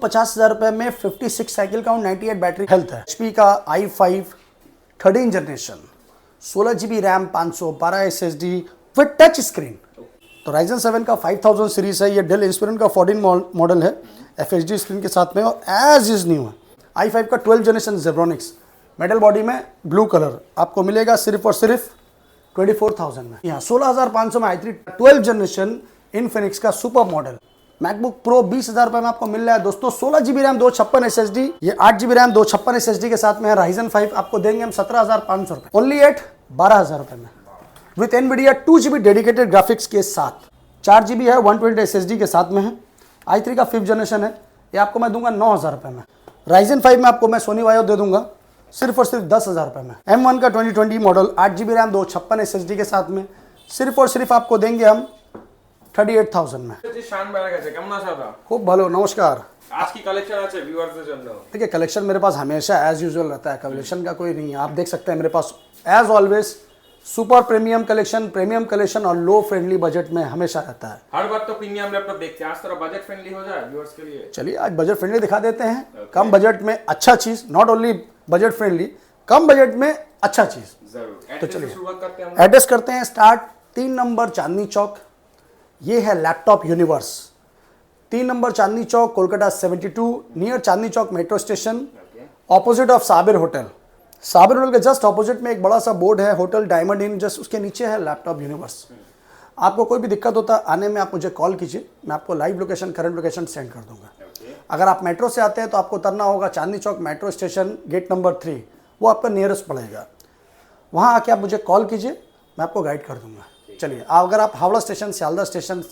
50,000 रुपए में 56 cycle count 98 battery health है। HP का i5 13 generation 16 GB RAM 512 SSD with touch screen. तो Ryzen 7 का 5000 सीरीज है, ये डेल इंस्पिरिन का 14 मॉडल है FHD स्क्रीन के साथ में और एज इज न्यू है। i5 का 12 जनरेशन जेब्रॉनिक्स मेटल बॉडी में ब्लू कलर आपको मिलेगा सिर्फ और सिर्फ 24,000 में। यहाँ 16,500 में i3 12 जनरेशन इनफिनिक्स का सुपर मॉडल मैकबुक प्रो 20,000 रुपए में आपको मिल रहा है दोस्तों। 16 GB रैम 256 SSD, ये 8 GB रैम 256 SSD के साथ में है। Ryzen 5 आपको देंगे हम 17,500 रुपए ओनली एट 12,000 रुपए में with NVIDIA 2 GB dedicated graphics के साथ। 4 GB है 120 SSD के साथ में है। i3 का 5th जनरेशन है, ये आपको मैं दूंगा 9,000 रुपए में। Ryzen 5 में आपको मैं सोनी वायो दे दूंगा सिर्फ और सिर्फ 10,000 रुपए में। M1 का 2020 मॉडल 8 GB रैम 256 SSD के साथ में सिर्फ और सिर्फ आपको देंगे हम 38,000 में। खूब भलो, नमस्कार। आज की कलेक्शन আছে ভিউয়ারদের জন্য। देखिए कलेक्शन मेरे पास हमेशा एज यूजुअल रहता है, कलेक्शन का कोई नहीं है। आप देख सकते हैं मेरे पास as always super premium collection और लो फ्रेंडली बजट में हमेशा रहता है। हर बार तो प्रीमियम लैपटॉप देखते हैं, आज थोड़ा बजट फ्रेंडली हो जाए व्यूअर्स के लिए। चलिए आज बजट फ्रेंडली दिखा देते हैं। कम बजट में अच्छा चीज, not only budget friendly, come budget में अच्छा चीज। जरूर। तो चलिए शुरुआत करते हैं। एड्रेस करते हैं स्टार्ट 3 नंबर चांदनी चौक। ये है laptop universe. 3 number Chandni Chowk, Kolkata 72 near Chandni Chowk metro station, opposite of Sabir hotel. Sabir hotel के जस्ट ऑपोजिट में एक बड़ा सा बोर्ड है होटल डायमंड इन, जस्ट उसके नीचे है लैपटॉप यूनिवर्स। आपको कोई भी दिक्कत होता है आने में आप मुझे कॉल कीजिए, मैं आपको live location current location send कर दूंगा। अगर आप मेट्रो से आते हैं तो आपको उतरना होगा Chandni Chowk metro station gate number 3, वो आपका नियरेस्ट पड़ेगा। वहाँ आके आप मुझे कॉल कीजिए, मैं आपको गाइड कर दूंगा। चलिए अगर आप Howrah station, Sealdah station,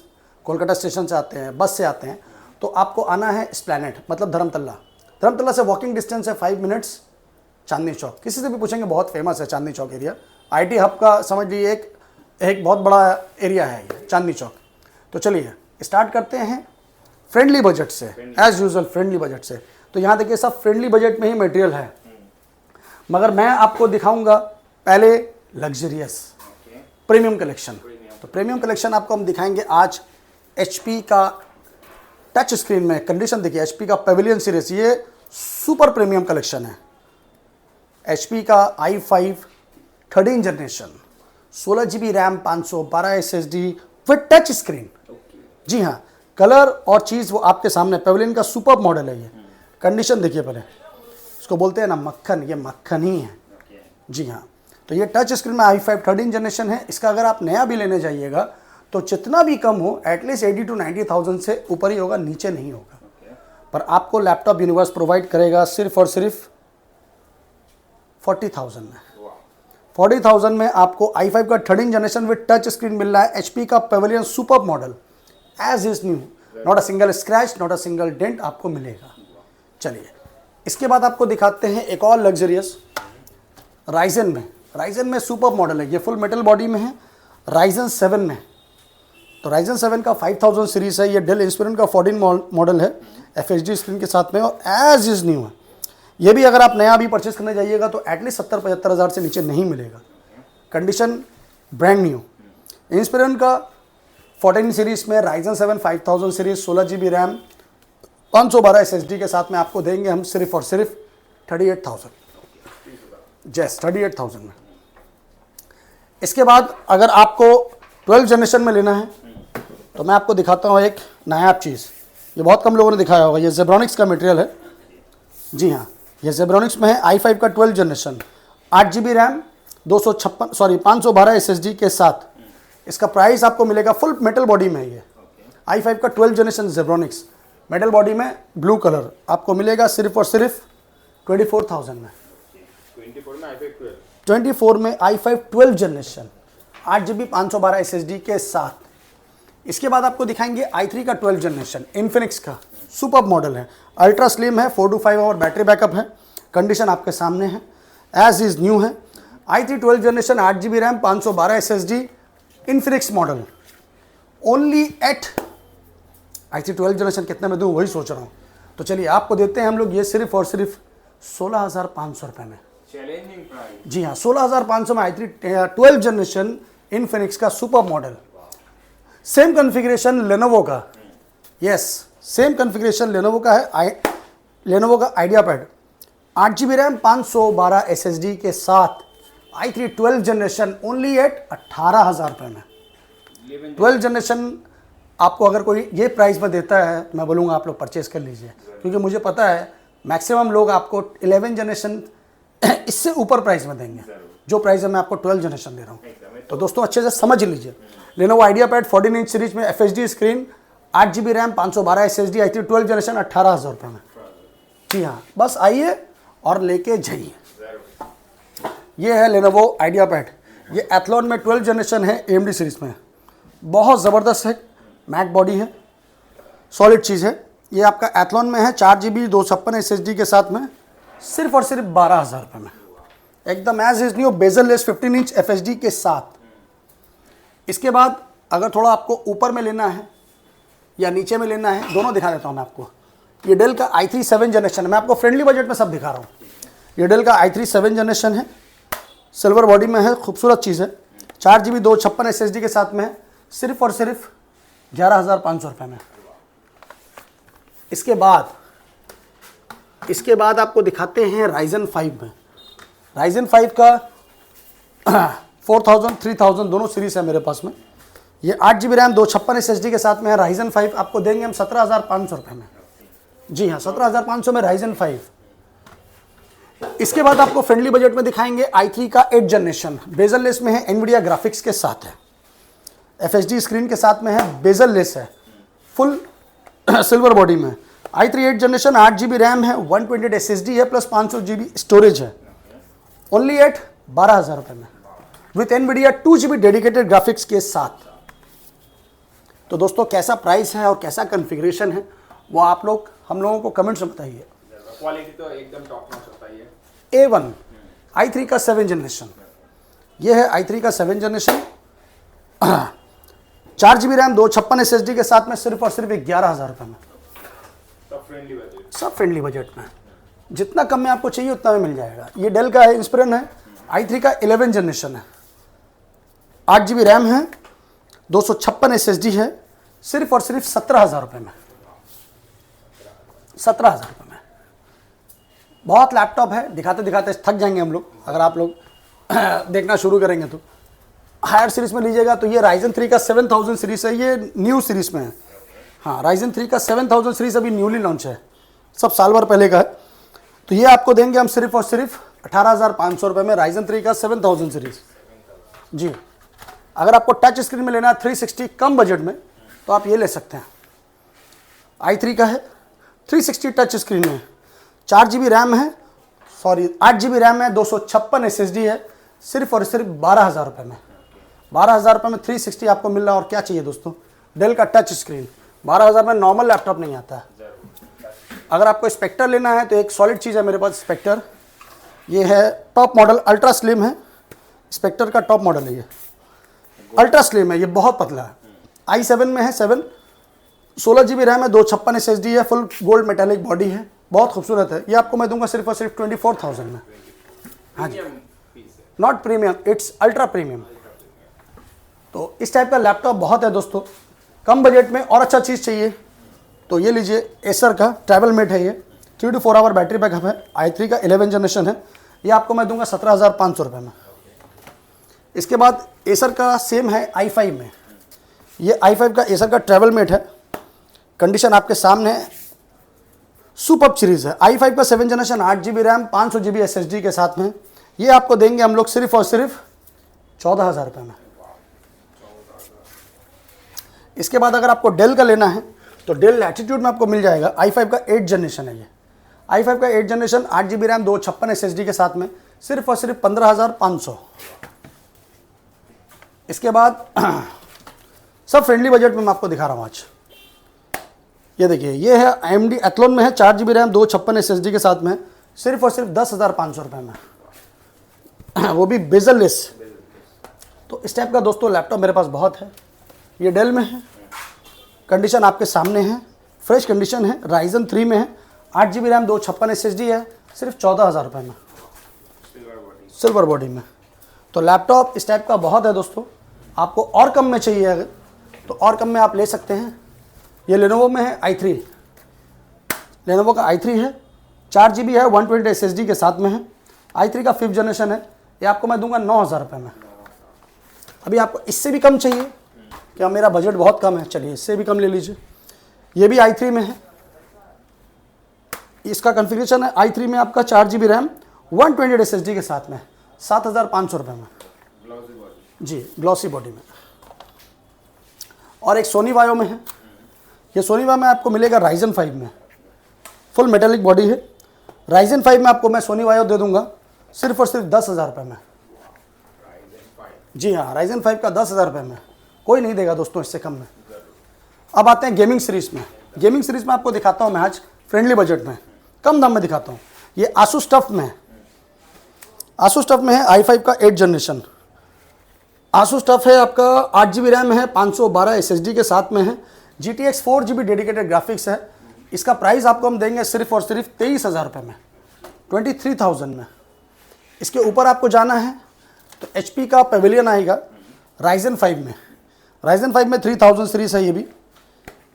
Kolkata station से आते हैं, बस से आते हैं, तो आपको आना है एस्प्लैनेड मतलब धर्मतला से वॉकिंग डिस्टेंस है 5 मिनट्स चांदनी चौक। किसी से भी पूछेंगे बहुत फेमस है Chandni Chowk area, IT hub का समझ लीजिए एक बहुत बड़ा एरिया है ये चांदनी चौक। तो चलिए स्टार्ट करते हैं फ्रेंडली बजट से, एज यूजुअल फ्रेंडली बजट से। तो यहाँ देखिए सब फ्रेंडली बजट में ही मटेरियल है, मगर मैं आपको दिखाऊंगा पहले लग्जरियस प्रीमियम कलेक्शन। तो प्रीमियम कलेक्शन आपको हम दिखाएंगे आज HP का टच स्क्रीन में। कंडीशन देखिए HP का पेविलियन सीरीज, ये सुपर प्रीमियम कलेक्शन है। HP का i5 13 generation 16 GB RAM 512 SSD with touch screen. जी हाँ, कलर और चीज़ वो आपके सामने, पेविलियन का सुपर मॉडल है ये। कंडीशन देखिए पहले, इसको बोलते हैं ना मक्खन, ये मक्खन ही है। जी हाँ, तो ये टच स्क्रीन में i5 13 जनरेशन है। इसका अगर आप नया भी लेने जाइएगा तो जितना भी कम हो एटलीस्ट 80 to 90,000 से ऊपर ही होगा, नीचे नहीं होगा। पर आपको लैपटॉप यूनिवर्स प्रोवाइड करेगा सिर्फ और सिर्फ 40,000 में। 40,000 में आपको i5 का 13 जनरेशन विद टच स्क्रीन मिल रहा है। HP का Pavilion super model as is new, not a single scratch, not a single dent आपको मिलेगा। चलिए इसके बाद आपको दिखाते हैं एक और लग्जरियस राइजन में सुपर मॉडल है। ये फुल मेटल बॉडी में है, Ryzen 7 में। तो Ryzen 7 का 5000 सीरीज है, ये डेल इंस्पिरिन का 14 मॉडल है FHD स्क्रीन के साथ में और एज इज न्यू है। ये भी अगर आप नया भी परचेस करने जाइएगा तो एटलीस्ट 70-75 हज़ार से नीचे नहीं मिलेगा। Condition brand new. इंस्पिरिन का 14 सीरीज में Ryzen 7 5000 series 16 GB RAM 512 SSD के साथ में आपको देंगे हम सिर्फ और सिर्फ 38,000। जस्ट 38,000 में। इसके बाद अगर आपको 12 जनरेशन में लेना है तो मैं आपको दिखाता हूँ एक नायाब चीज़, ये बहुत कम लोगों ने दिखाया होगा। ये जेब्रॉनिक्स का मटेरियल है। जी हाँ, ये जेब्रॉनिक्स में है। i5 का 12 जनरेशन 8 GB रैम 512 SSD के साथ। इसका प्राइस आपको मिलेगा फुल मेटल बॉडी में। ये i5 का 12 जनरेशन जेब्रॉनिक्स मेटल बॉडी में ब्लू कलर आपको मिलेगा सिर्फ और सिर्फ 24,000 में। 24 में i5 12 जनरेशन 8 GB 512 SSD के साथ। इसके बाद आपको दिखाएंगे i3 का 12 जनरेशन इन्फिनिक्स का सुपर मॉडल है। अल्ट्रा स्लिम है, 4 to 5 आवर बैटरी बैकअप है। कंडीशन आपके सामने है, एज इज न्यू है। i3 12 generation 8 GB RAM 512 SSD Infinix model only at i3 12 generation कितने में दूँ वही सोच रहा हूँ। तो चलिए आपको देते हैं हम लोग ये सिर्फ और सिर्फ 16,500 रुपये में। Challenging price. जी हाँ, 16,500 में i3 12 जनरेशन इन्फिनिक्स का super model. Same configuration Lenovo का, यस सेम कॉन्फ़िगरेशन लेनोवो का है, लेनोवो का idea pad 8 GB RAM 512 SSD के साथ i3 12 जनरेशन ओनली एट 18,000 रुपये में। 12 जनरेशन आपको अगर कोई ये प्राइस में देता है, मैं बोलूँगा आप लोग परचेज़ कर लीजिए, क्योंकि मुझे पता है मैक्सिमम लोग आपको 11 जनरेशन इससे ऊपर प्राइस में देंगे, जो प्राइस है मैं आपको 12 जनरेशन दे रहा हूँ। तो दोस्तों अच्छे से समझ लीजिए, Lenovo idea pad 14 inch series में FHD screen 8 GB RAM 512 SSD i3 12 generation 18,000 रुपये में। जी हाँ, बस आइए और लेके जाइए। ये है लेनोवो आइडिया पैड, ये एथलॉन में 12 जनरेशन है, AMD सीरीज में, बहुत ज़बरदस्त है, मैट बॉडी है, सॉलिड चीज़ है। ये आपका एथलॉन में है, 4 GB 256 SSD के साथ में, सिर्फ और सिर्फ 12,000 रुपये में, एकदम as is new, bezel less 15 inch FHD के साथ। इसके बाद अगर थोड़ा आपको ऊपर में लेना है या नीचे में लेना है, दोनों दिखा देता हूँ मैं आपको। ये डेल का i3 7 जनरेशन है, मैं आपको फ्रेंडली बजट में सब दिखा रहा हूँ। ये डेल का i3 7 जनरेशन है, सिल्वर बॉडी में है, खूबसूरत चीज़ है, 4 GB 256 SSD के साथ में है, सिर्फ और सिर्फ 11,500 रुपये में। इसके बाद आपको दिखाते हैं Ryzen 5 में। Ryzen 5 का 4000 3000 दोनों सीरीज है मेरे पास में। ये 8 GB रैम 256 SSD के साथ में है। Ryzen 5 आपको देंगे हम 17,500 रुपये में। जी हाँ, 17,500 में Ryzen 5। इसके बाद आपको फ्रेंडली बजट में दिखाएंगे i3 का 8 जनरेशन, बेजल लेस में है, NVIDIA ग्राफिक्स के साथ है, FHD स्क्रीन के साथ में है, बेजल लेस है, फुल सिल्वर बॉडी में। i3 8 जनरेशन 8 GB रैम है, 128 SSD है, प्लस 500 GB स्टोरेज है, ओनली एट 12,000 रुपये में, with NVIDIA 2 GB dedicated graphics के साथ। तो दोस्तों कैसा प्राइस है और कैसा कॉन्फ़िगरेशन है वो आप लोग हम लोगों को कमेंट्स में बताइए। क्वालिटी तो एकदम टॉप नॉच होता है। A1 i3 का 7 जनरेशन, ये है i3 का 7 जनरेशन, 4 GB रैम 256 SSD के साथ में, सिर्फ और सिर्फ 11,000 रुपये में, सब फ्रेंडली बजट में। जितना कम में आपको चाहिए उतना में मिल जाएगा। ये डेल का है, इंस्पिरन है, i3 का 11 जनरेशन है, 8 GB रैम है, 256 SSD है, सिर्फ और सिर्फ 17,000 रुपये में, 17,000 रुपये में। बहुत लैपटॉप है, दिखाते दिखाते थक जाएंगे हम लोग, अगर आप लोग देखना शुरू करेंगे तो। हायर सीरीज में लीजिएगा तो ये Ryzen 3 का 7000 सीरीज है, ये न्यू सीरीज में है। हाँ, Ryzen 3 का 7000 सीरीज अभी न्यूली लॉन्च है, सब साल भर पहले का है। तो ये आपको देंगे हम सिर्फ और सिर्फ 18,500 रुपये में, Ryzen 3 का 7000 सीरीज। जी, अगर आपको टच स्क्रीन में लेना है 360 कम बजट में तो आप ये ले सकते हैं। i3 का है, 360 टच स्क्रीन में, 4 GB रैम है, 8 GB रैम है, 256 SSD है, सिर्फ और सिर्फ 12,000 रुपये में। 12,000 रुपये में 360 आपको मिल रहा है। और क्या चाहिए दोस्तों, डेल का टच स्क्रीन। 12,000 में नॉर्मल लैपटॉप नहीं आता है। अगर आपको स्पेक्टर लेना है तो एक सॉलिड चीज़ है मेरे पास, स्पेक्टर। ये है टॉप मॉडल, अल्ट्रा स्लिम है, स्पेक्टर का टॉप मॉडल है ये, अल्ट्रा स्लिम है, ये बहुत पतला है। i7 में है 7, 16 GB रैम है, 256 SSD है, फुल गोल्ड मेटालिक बॉडी है, बहुत खूबसूरत है। ये आपको मैं दूंगा सिर्फ और सिर्फ 24,000 में। हाँ जी, not premium, it's ultra premium. तो इस टाइप का लैपटॉप बहुत है दोस्तों। कम बजट में और अच्छा चीज़ चाहिए तो ये लीजिए, एसर का ट्रैवल मेट है, ये 3 to 4 आवर बैटरी बैकअप है, i3 का 11 जनरेशन है। ये आपको मैं दूंगा 17,500 रुपये में। इसके बाद एसर का सेम है i5 में, ये i5 का एसर का ट्रैवल मेट है, कंडीशन आपके सामने है, सुपर्ब सीरीज़ है। i5 का 7 generation 8 GB RAM 500 GB SSD के साथ में, ये आपको देंगे हम लोग सिर्फ और सिर्फ 14,000 रुपये में। इसके बाद अगर आपको डेल का लेना है तो डेल लैटिट्यूड में आपको मिल जाएगा, i5 का 8 जनरेशन है ये, i5 का 8 जनरेशन 8 GB रैम 256 SSD के साथ में, सिर्फ और सिर्फ 15,500। इसके बाद सब फ्रेंडली बजट में मैं आपको दिखा रहा हूँ आज। ये देखिए, ये है AMD एथलॉन में है, 4 GB रैम 256 SSD के साथ में, सिर्फ और सिर्फ 10,500 रुपये में, वो भी बेजल लेस। तो इस टाइप का दोस्तों लैपटॉप मेरे पास बहुत है। ये डेल में है, कंडीशन आपके सामने है, फ्रेश कंडीशन है, Ryzen 3 में है, 8 GB रैम 256 SSD है, सिर्फ 14,000 रुपये में, सिल्वर बॉडी में। तो लैपटॉप इस टाइप का बहुत है दोस्तों। आपको और कम में चाहिए अगर तो और कम में आप ले सकते हैं। ये लेनोवो में है i3 लेनोवो का i3 है, 4GB है, 128 SSD के साथ में है। i3 का 5th जनरेशन है। ये आपको मैं दूंगा 9,000 रुपये में। अभी आपको इससे भी कम चाहिए क्या? मेरा बजट बहुत कम है, चलिए इससे भी कम ले लीजिए। ये भी i3 में है, इसका कॉन्फ़िगरेशन है i3 में आपका 4GB रैम 128 SSD के साथ में 7,500 रुपये में जी, ग्लॉसी बॉडी में। और एक सोनी वायो में है, ये सोनी वायो में आपको मिलेगा राइजन 5 में, फुल मेटेलिक बॉडी है। राइजन 5 में आपको मैं सोनी वायो दे दूंगा सिर्फ और सिर्फ 10,000 रुपये में। जी हाँ, राइजन 5 का 10,000 रुपये में, कोई नहीं देगा दोस्तों इससे कम में। अब आते हैं गेमिंग सीरीज़ में। गेमिंग सीरीज़ में आपको दिखाता हूँ मैं आज फ्रेंडली बजट में, कम दाम में दिखाता हूँ। ये आसूस टफ में है, आसूस टफ में है i5 का 8th जनरेशन। आसूस टफ है आपका 8GB रैम है, 512 SSD के साथ में है, GTX 4GB डेडिकेटेड ग्राफिक्स है। इसका प्राइस आपको हम देंगे सिर्फ और सिर्फ 23,000 रुपये में, 23,000 में। इसके ऊपर आपको जाना है तो HP का पेविलियन आएगा राइजन 5 में। राइजन 5 में 3000 सीरीज है, ये भी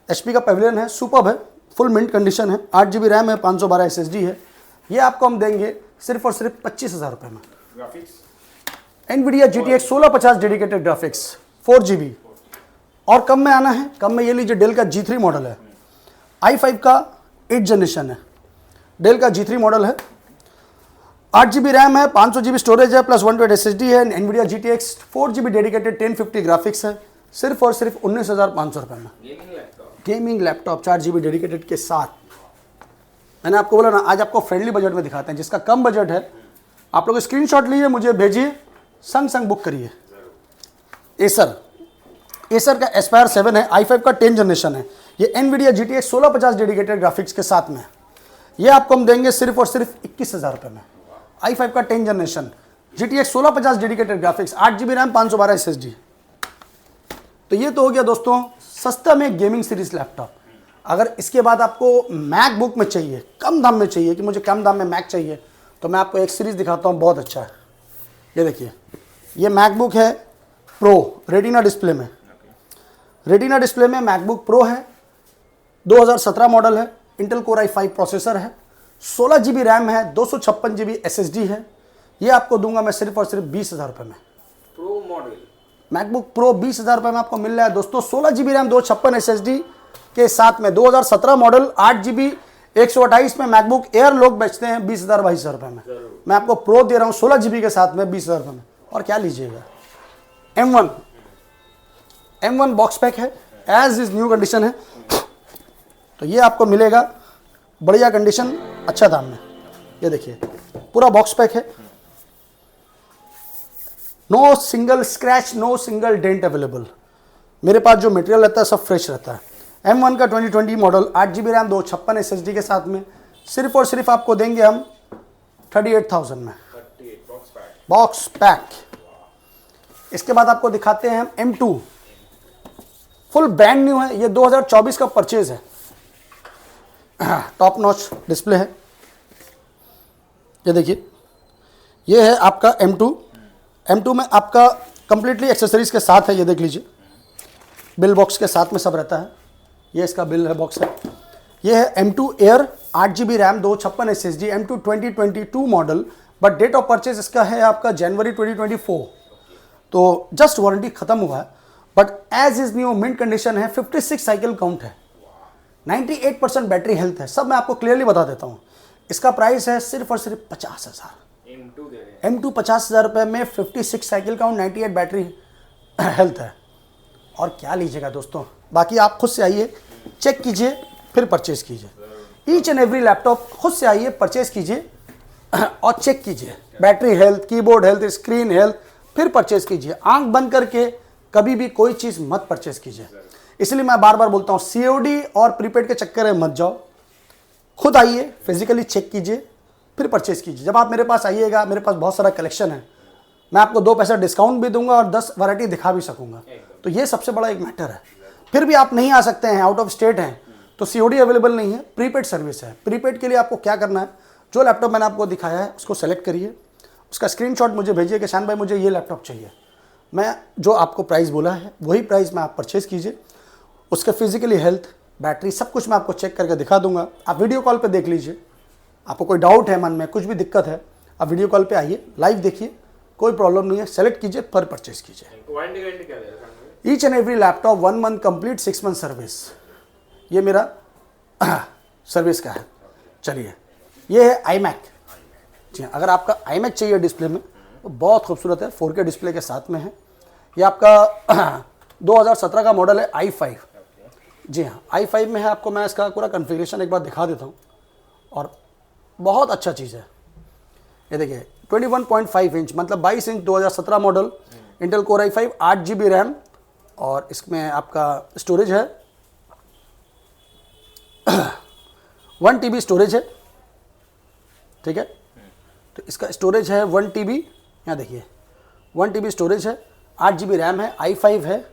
HP का पेविलियन है, सुपर्ब है, फुल मिंट कंडीशन है, 8GB रैम है, 512 SSD है। ये आपको हम देंगे सिर्फ और सिर्फ 25,000 रुपये में। Graphics NVIDIA GTX 1650 dedicated graphics 4GB। और कम में आना है, कम में ये लीजिए, डेल का G3 मॉडल है, i5 का 8th जनरेशन है, डेल का G3 मॉडल है, 8GB रैम है, 500GB स्टोरेज है, प्लस 128 SSD है, NVIDIA GTX 4GB dedicated 1050 graphics है, सिर्फ और सिर्फ 19,500 रुपये में। गेमिंग लैपटॉप 4GB डेडिकेटेड के साथ। मैंने आपको बोला ना, आज आपको फ्रेंडली बजट में दिखाते हैं। जिसका कम बजट है आप लोग स्क्रीनशॉट लीजिए, मुझे भेजिए, संग संग बुक करिए। एसर का एस्पायर 7 है, i5 का 10th जनरेशन है। ये NVIDIA GTX 1650 डेडिकेटेड ग्राफिक्स के साथ में। ये आपको हम देंगे सिर्फ और सिर्फ 21,000 रुपये में। i5 का 10th generation, GTX 1650 dedicated graphics, 8GB RAM, 512 SSD। तो ये तो हो गया दोस्तों सस्ता में गेमिंग सीरीज लैपटॉप। अगर इसके बाद आपको मैकबुक में चाहिए, कम दाम में चाहिए कि मुझे कम दाम में मैक चाहिए, तो मैं आपको एक सीरीज़ दिखाता हूँ, बहुत अच्छा है। ये देखिए, ये मैकबुक है प्रो, रेटिना डिस्प्ले में। रेटिना डिस्प्ले में मैकबुक प्रो है, 2017 मॉडल है, इंटेल कोर i5 प्रोसेसर है, 16GB रैम है, 256GB SSD है। ये आपको दूंगा मैं सिर्फ और सिर्फ 20,000 रुपये में। प्रो मॉडल मैकबुक प्रो 20,000 रुपये में आपको मिल रहा है दोस्तों, 16GB रैम, 256 SSD के साथ में। 2017 मॉडल, 8GB 128 में मैकबुक एयर लोग बेचते हैं 20,000-22,000 रुपये में। मैं आपको प्रो दे रहा हूँ 16GB के साथ में 20,000 रुपये में। और क्या लीजिएगा, M1 बॉक्स पैक है, एज इज न्यू कंडीशन है। तो ये आपको मिलेगा बढ़िया कंडीशन, अच्छा दाम में। ये देखिए पूरा बॉक्स पैक है, no single scratch, no single dent available. मेरे पास जो मटेरियल रहता है सब फ्रेश रहता है। M1 का 2020 मॉडल, 8GB रैम, 256 SSD के साथ में, सिर्फ और सिर्फ आपको देंगे हम 38,000 में, बॉक्स पैक। इसके बाद आपको दिखाते हैं हम M2, फुल ब्रांड न्यू है, ये 2024 का परचेज है, टॉप नॉच डिस्प्ले है। ये देखिए, ये है आपका M2 में आपका कंप्लीटली एक्सेसरीज के साथ है। ये देख लीजिए, बिल बॉक्स के साथ में सब रहता है। ये इसका बिल है, बॉक्स है। ये है M2 air, 8GB RAM, 256 SSD, M2 2022 model, but date of purchase इसका है आपका जनवरी 2024। तो जस्ट वारंटी खत्म हुआ है, but as is new, mint condition है, 56 साइकिल काउंट है, 98% बैटरी हेल्थ है। सब मैं आपको क्लियरली बता देता हूँ। इसका प्राइस है सिर्फ और सिर्फ 50,000। M2 50,000 रुपये में, 56 साइकिल काउंट, 98 बैटरी हेल्थ है। और क्या लीजिएगा दोस्तों, बाकी आप खुद से आइए, चेक कीजिए, फिर परचेज कीजिए। ईच एंड एवरी लैपटॉप खुद से आइए, परचेज कीजिए और चेक कीजिए battery health, keyboard health, screen health, फिर परचेज कीजिए। आंख बंद करके कभी भी कोई चीज़ मत परचेज कीजिए। इसलिए मैं बार बार बोलता हूँ, COD और प्रीपेड के चक्कर में मत जाओ, खुद आइए, फिजिकली चेक कीजिए, फिर परचेज कीजिए। जब आप मेरे पास आइएगा, मेरे पास बहुत सारा कलेक्शन है, मैं आपको 2 पैसा डिस्काउंट भी दूंगा और 10 वैरायटी दिखा भी सकूंगा। तो ये सबसे बड़ा एक मैटर है। फिर भी आप नहीं आ सकते हैं, आउट ऑफ स्टेट हैं, तो COD अवेलेबल नहीं है, प्रीपेड सर्विस है। प्रीपेड के लिए आपको क्या करना है, जो लैपटॉप मैंने आपको दिखाया है उसको सेलेक्ट करिए, उसका स्क्रीनशॉट मुझे भेजिए कि शान भाई मुझे ये लैपटॉप चाहिए। मैं जो आपको प्राइस बोला है वही प्राइस में आप परचेज़ कीजिए। उसके फिजिकली हेल्थ, बैटरी सब कुछ मैं आपको चेक करके दिखा दूंगा। आप वीडियो कॉल पे देख लीजिए। आपको कोई डाउट है मन में, कुछ भी दिक्कत है, आप वीडियो कॉल पे आइए, लाइव देखिए, कोई प्रॉब्लम नहीं है, सेलेक्ट कीजिए, पर परचेज कीजिए। वारंटी गारंटी क्या दे रहा है? Each and every laptop 1 month complete, 6 month service. ये मेरा सर्विस का है। चलिए, ये है iMac। जी हाँ, अगर आपका iMac चाहिए डिस्प्ले में तो बहुत खूबसूरत है, 4K डिस्प्ले के साथ में है। ये आपका 2017 का मॉडल है i5। जी हाँ, i5 में है। आपको मैं इसका पूरा कॉन्फ़िगरेशन एक बार दिखा देता हूँ, और बहुत अच्छा चीज़ है। ये देखिए 21.5 इंच मतलब 22 inch 2017 model, Intel core i5, 8 GB RAM, और इसमें आपका स्टोरेज है 1 TB स्टोरेज है। ठीक है, तो इसका स्टोरेज है 1 TB, यहाँ देखिए 1 TB स्टोरेज है, 8 GB रैम है, i5 है,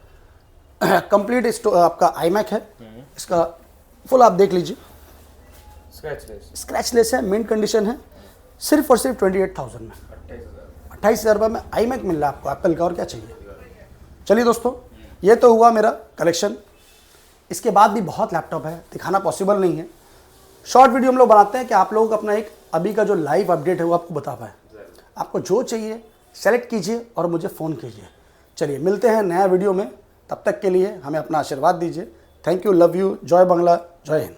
कंप्लीट आपका iMac है। इसका फुल आप देख लीजिए, स्क्रैचलेस है, मिंट कंडीशन है, सिर्फ और सिर्फ 28,000 में, 28,000 रुपये में iMac मिल रहा है आपको एप्पल का, और क्या चाहिए। चलिए दोस्तों, ये तो हुआ मेरा कलेक्शन। इसके बाद भी बहुत लैपटॉप है, दिखाना पॉसिबल नहीं है। शॉर्ट वीडियो हम लोग बनाते हैं कि आप लोगों को अपना एक अभी का जो लाइव अपडेट है वो आपको बता पाए। आपको जो चाहिए सेलेक्ट कीजिए और मुझे फ़ोन कीजिए। चलिए, मिलते हैं नया वीडियो में, तब तक के लिए हमें अपना आशीर्वाद दीजिए। थैंक यू, लव यू, जय बांग्ला, जय हिंद।